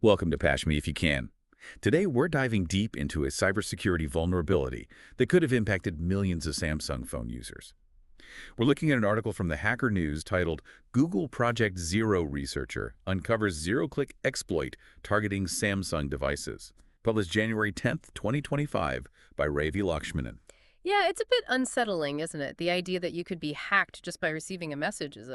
Welcome to Patch Me If You Can. Today, we're diving deep into a cybersecurity vulnerability that could have impacted millions of Samsung phone users. We're looking at an article from the Hacker News titled Google Project Zero Researcher Uncovers Zero-Click Exploit Targeting Samsung Devices, published January 10th, 2025 by Ravi Lakshmanan. Yeah, it's a bit unsettling, isn't it? The idea that you could be hacked just by receiving a message is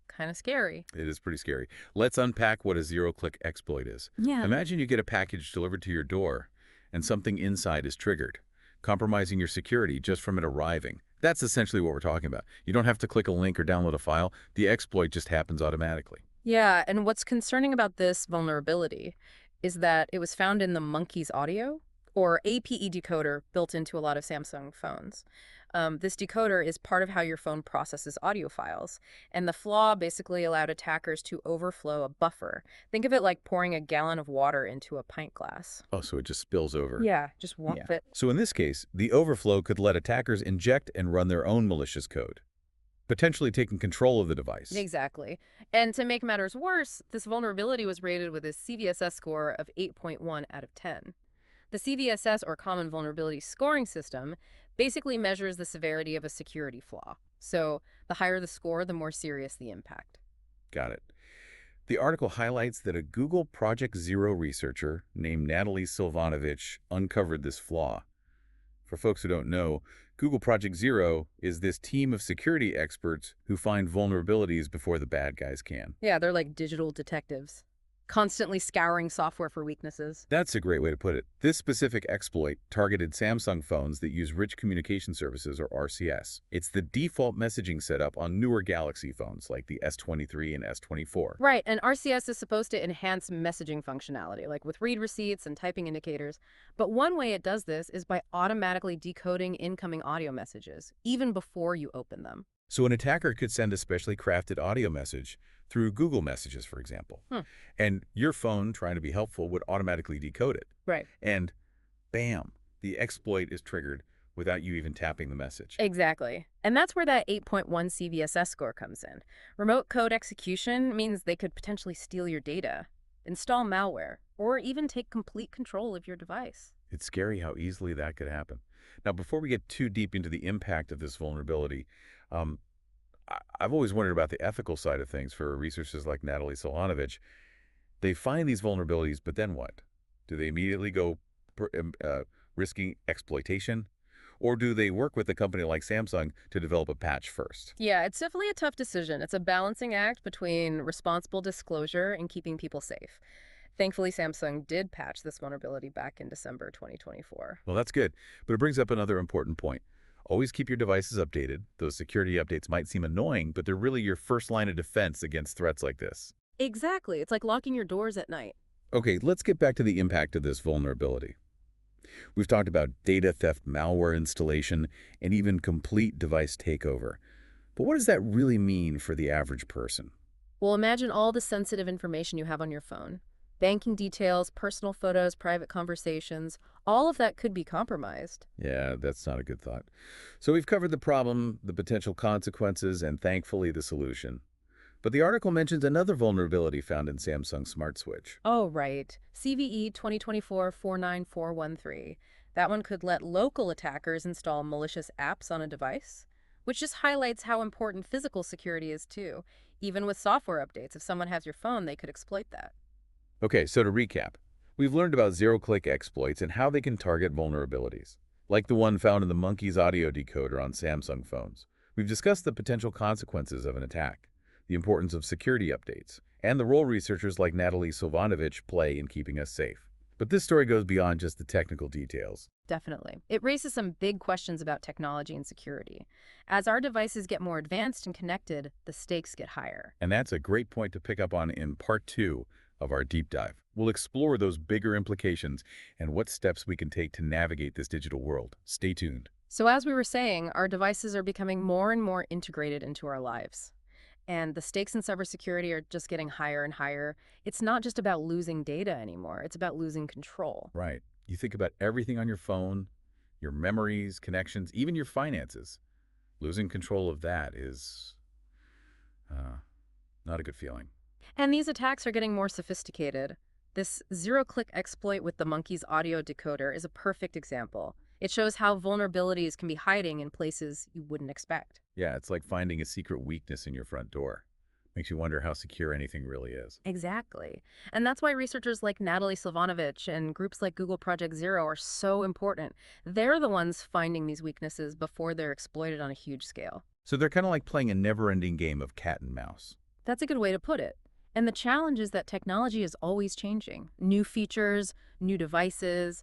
kind of scary. It is pretty scary. Let's unpack what a zero-click exploit is. Yeah. Imagine you get a package delivered to your door, and something inside is triggered, compromising your security just from it arriving. That's essentially what we're talking about. You don't have to click a link or download a file. The exploit just happens automatically. Yeah, and what's concerning about this vulnerability is that it was found in the monkey's audio, or APE decoder built into a lot of Samsung phones. This decoder is part of how your phone processes audio files, and the flaw basically allowed attackers to overflow a buffer. Think of it like pouring a gallon of water into a pint glass. Oh, so it just spills over. Yeah, just won't Yeah. fit. So in this case, the overflow could let attackers inject and run their own malicious code, potentially taking control of the device. Exactly. And to make matters worse, this vulnerability was rated with a CVSS score of 8.1 out of 10. The CVSS, or Common Vulnerability Scoring System, basically measures the severity of a security flaw. So the higher the score, the more serious the impact. Got it. The article highlights that a Google Project Zero researcher named Natalie Silvanovich uncovered this flaw. For folks who don't know, Google Project Zero is this team of security experts who find vulnerabilities before the bad guys can. Yeah, they're like digital detectives, constantly scouring software for weaknesses. That's a great way to put it. This specific exploit targeted Samsung phones that use Rich Communication Services, or RCS. It's the default messaging setup on newer Galaxy phones like the S23 and S24. Right, and RCS is supposed to enhance messaging functionality, like with read receipts and typing indicators. But one way it does this is by automatically decoding incoming audio messages, even before you open them. So an attacker could send a specially crafted audio message through Google Messages, for example. And your phone, trying to be helpful, would automatically decode it. Right. And bam, the exploit is triggered without you even tapping the message. Exactly. And that's where that 8.1 CVSS score comes in. Remote code execution means they could potentially steal your data, install malware, or even take complete control of your device. It's scary how easily that could happen. Now, before we get too deep into the impact of this vulnerability, um, I've always wondered about the ethical side of things for researchers like Natalie Solanovich. They find these vulnerabilities, but then what? Do they immediately go risking exploitation? Or do they work with a company like Samsung to develop a patch first? Yeah, it's definitely a tough decision. It's a balancing act between responsible disclosure and keeping people safe. Thankfully, Samsung did patch this vulnerability back in December 2024. Well, that's good, but it brings up another important point. Always keep your devices updated. Those security updates might seem annoying, but they're really your first line of defense against threats like this. Exactly. It's like locking your doors at night. Okay, let's get back to the impact of this vulnerability. We've talked about data theft, malware installation, and even complete device takeover. But what does that really mean for the average person? Well, imagine all the sensitive information you have on your phone. Banking details, personal photos, private conversations, all of that could be compromised. Yeah, that's not a good thought. So we've covered the problem, the potential consequences, and thankfully the solution. But the article mentions another vulnerability found in Samsung SmartSwitch. Oh, right. CVE 2024-49413. That one could let local attackers install malicious apps on a device, which just highlights how important physical security is too. Even with software updates, if someone has your phone, they could exploit that. Okay, so to recap, we've learned about zero-click exploits and how they can target vulnerabilities, like the one found in the monkey's audio decoder on Samsung phones. We've discussed the potential consequences of an attack, the importance of security updates, and the role researchers like Natalie Silvanovich play in keeping us safe. But this story goes beyond just the technical details. Definitely. It raises some big questions about technology and security. As our devices get more advanced and connected, the stakes get higher. And that's a great point to pick up on in part 2 of our deep dive. We'll explore those bigger implications and what steps we can take to navigate this digital world. Stay tuned. So as we were saying, our devices are becoming more and more integrated into our lives. And the stakes in cybersecurity are just getting higher and higher. It's not just about losing data anymore. It's about losing control. Right. You think about everything on your phone, your memories, connections, even your finances. Losing control of that is not a good feeling. And these attacks are getting more sophisticated. This zero-click exploit with the monkey's audio decoder is a perfect example. It shows how vulnerabilities can be hiding in places you wouldn't expect. Yeah, it's like finding a secret weakness in your front door. Makes you wonder how secure anything really is. Exactly. And that's why researchers like Natalie Slavovich and groups like Google Project Zero are so important. They're the ones finding these weaknesses before they're exploited on a huge scale. So they're kind of like playing a never-ending game of cat and mouse. That's a good way to put it. And the challenge is that technology is always changing. New features, new devices.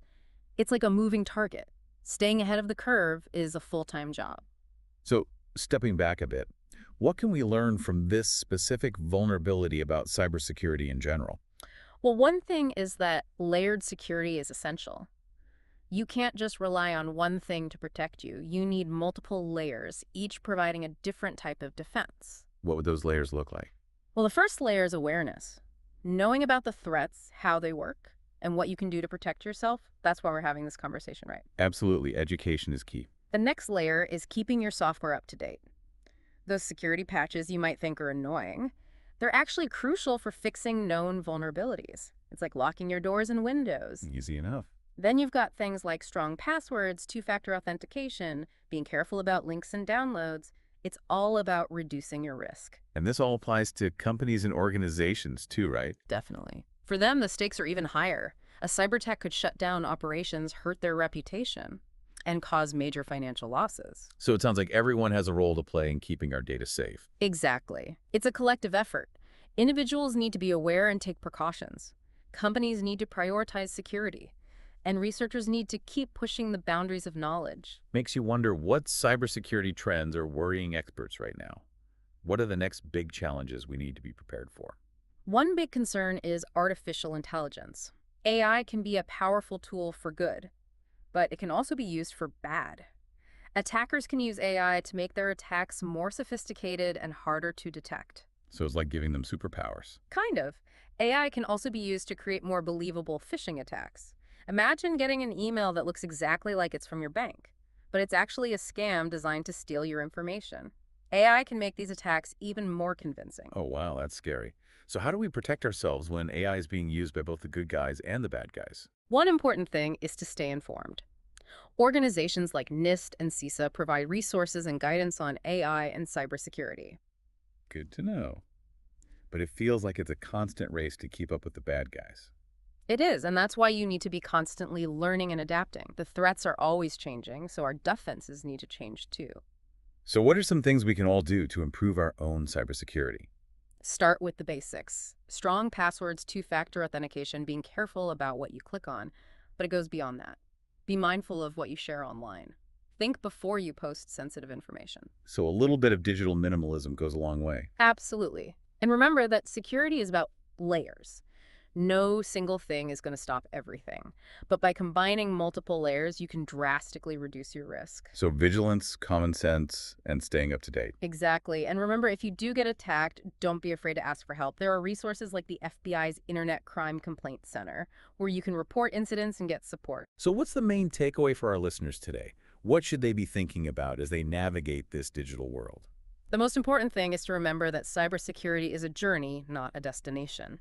It's like a moving target. Staying ahead of the curve is a full-time job. So stepping back a bit, what can we learn from this specific vulnerability about cybersecurity in general? Well, one thing is that layered security is essential. You can't just rely on one thing to protect you. You need multiple layers, each providing a different type of defense. What would those layers look like? Well, the first layer is awareness. Knowing about the threats, how they work, and what you can do to protect yourself, that's why we're having this conversation, right? Absolutely, education is key. The next layer is keeping your software up to date. Those security patches you might think are annoying, they're actually crucial for fixing known vulnerabilities. It's like locking your doors and windows. Easy enough. Then you've got things like strong passwords, two-factor authentication, being careful about links and downloads. It's all about reducing your risk. And this all applies to companies and organizations too, right? Definitely. For them, the stakes are even higher. A cyber attack could shut down operations, hurt their reputation, and cause major financial losses. So it sounds like everyone has a role to play in keeping our data safe. Exactly. It's a collective effort. Individuals need to be aware and take precautions. Companies need to prioritize security. And researchers need to keep pushing the boundaries of knowledge. Makes you wonder what cybersecurity trends are worrying experts right now. What are the next big challenges we need to be prepared for? One big concern is artificial intelligence. AI can be a powerful tool for good, but it can also be used for bad. Attackers can use AI to make their attacks more sophisticated and harder to detect. So it's like giving them superpowers. Kind of. AI can also be used to create more believable phishing attacks. Imagine getting an email that looks exactly like it's from your bank, but it's actually a scam designed to steal your information. AI can make these attacks even more convincing. Oh, wow, that's scary. So how do we protect ourselves when AI is being used by both the good guys and the bad guys? One important thing is to stay informed. Organizations like NIST and CISA provide resources and guidance on AI and cybersecurity. Good to know. But it feels like it's a constant race to keep up with the bad guys. It is, and that's why you need to be constantly learning and adapting. The threats are always changing, so our defenses need to change too. So what are some things we can all do to improve our own cybersecurity? Start with the basics. Strong passwords, two-factor authentication, being careful about what you click on, but it goes beyond that. Be mindful of what you share online. Think before you post sensitive information. So a little bit of digital minimalism goes a long way. Absolutely. And remember that security is about layers. No single thing is going to stop everything. But by combining multiple layers, you can drastically reduce your risk. So vigilance, common sense, and staying up to date. Exactly. And remember, if you do get attacked, don't be afraid to ask for help. There are resources like the FBI's Internet Crime Complaint Center, where you can report incidents and get support. So what's the main takeaway for our listeners today? What should they be thinking about as they navigate this digital world? The most important thing is to remember that cybersecurity is a journey, not a destination.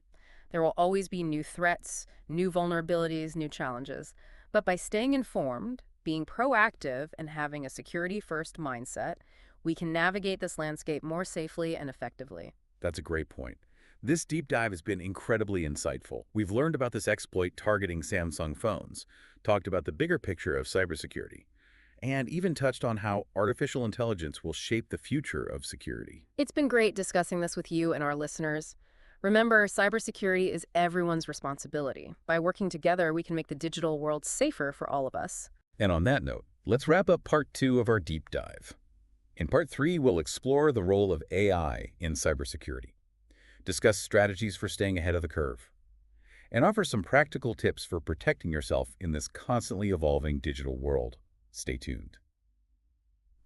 There will always be new threats, new vulnerabilities, new challenges. But by staying informed, being proactive, and having a security-first mindset, we can navigate this landscape more safely and effectively. That's a great point. This deep dive has been incredibly insightful. We've learned about this exploit targeting Samsung phones, talked about the bigger picture of cybersecurity, and even touched on how artificial intelligence will shape the future of security. It's been great discussing this with you and our listeners. Remember, cybersecurity is everyone's responsibility. By working together, we can make the digital world safer for all of us. And on that note, let's wrap up part 2 of our deep dive. In part 3, we'll explore the role of AI in cybersecurity, discuss strategies for staying ahead of the curve, and offer some practical tips for protecting yourself in this constantly evolving digital world. Stay tuned.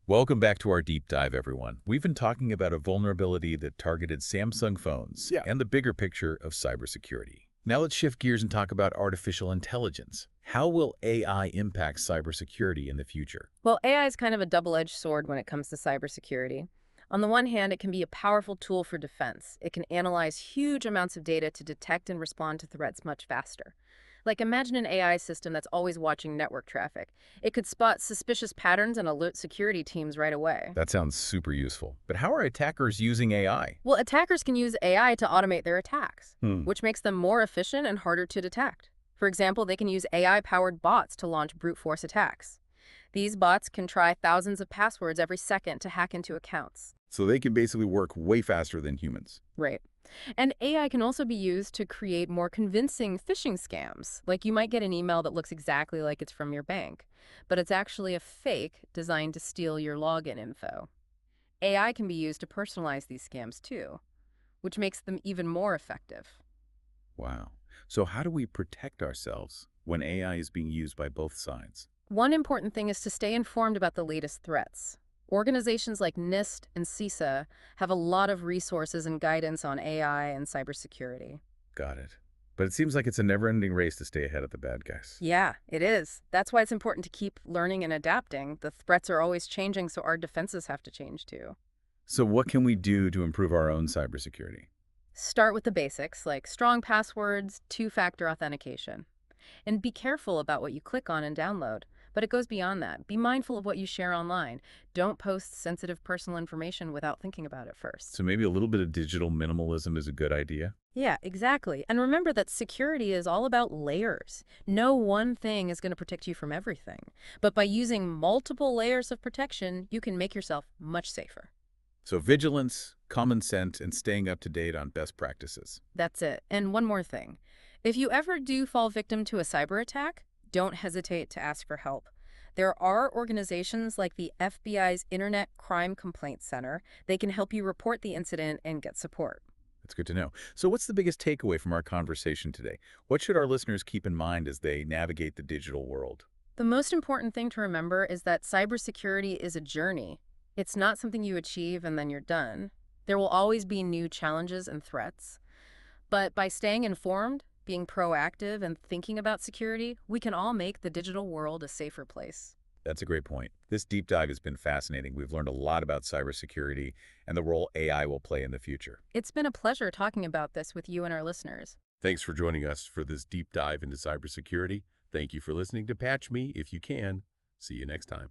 Welcome back to our deep dive, everyone. We've been talking about a vulnerability that targeted Samsung phones and the bigger picture of cybersecurity. Now let's shift gears and talk about artificial intelligence. How will AI impact cybersecurity in the future? Well, AI is kind of a double-edged sword when it comes to cybersecurity. On the one hand, it can be a powerful tool for defense. It can analyze huge amounts of data to detect and respond to threats much faster. Like imagine an AI system that's always watching network traffic. It could spot suspicious patterns and alert security teams right away. That sounds super useful. But how are attackers using AI? Well, attackers can use AI to automate their attacks, Hmm. which makes them more efficient and harder to detect. For example, they can use AI-powered bots to launch brute force attacks. These bots can try thousands of passwords every second to hack into accounts. So they can basically work way faster than humans. Right. And AI can also be used to create more convincing phishing scams. Like you might get an email that looks exactly like it's from your bank, but it's actually a fake designed to steal your login info. AI can be used to personalize these scams too, which makes them even more effective. Wow. So how do we protect ourselves when AI is being used by both sides? One important thing is to stay informed about the latest threats. Organizations like NIST and CISA have a lot of resources and guidance on AI and cybersecurity. Got it. But it seems like it's a never-ending race to stay ahead of the bad guys. Yeah, it is. That's why it's important to keep learning and adapting. The threats are always changing, so our defenses have to change too. So what can we do to improve our own cybersecurity? Start with the basics like strong passwords, two-factor authentication. And be careful about what you click on and download. But it goes beyond that. Be mindful of what you share online. Don't post sensitive personal information without thinking about it first. So maybe a little bit of digital minimalism is a good idea? Yeah, exactly. And remember that security is all about layers. No one thing is going to protect you from everything. But by using multiple layers of protection, you can make yourself much safer. So vigilance, common sense, and staying up to date on best practices. That's it. And one more thing. If you ever do fall victim to a cyber attack, don't hesitate to ask for help. There are organizations like the FBI's Internet Crime Complaint Center. They can help you report the incident and get support. That's good to know. So what's the biggest takeaway from our conversation today? What should our listeners keep in mind as they navigate the digital world? The most important thing to remember is that cybersecurity is a journey. It's not something you achieve and then you're done. There will always be new challenges and threats. But by staying informed, being proactive, and thinking about security, we can all make the digital world a safer place. That's a great point. This deep dive has been fascinating. We've learned a lot about cybersecurity and the role AI will play in the future. It's been a pleasure talking about this with you and our listeners. Thanks for joining us for this deep dive into cybersecurity. Thank you for listening to Patch Me If You Can. See you next time.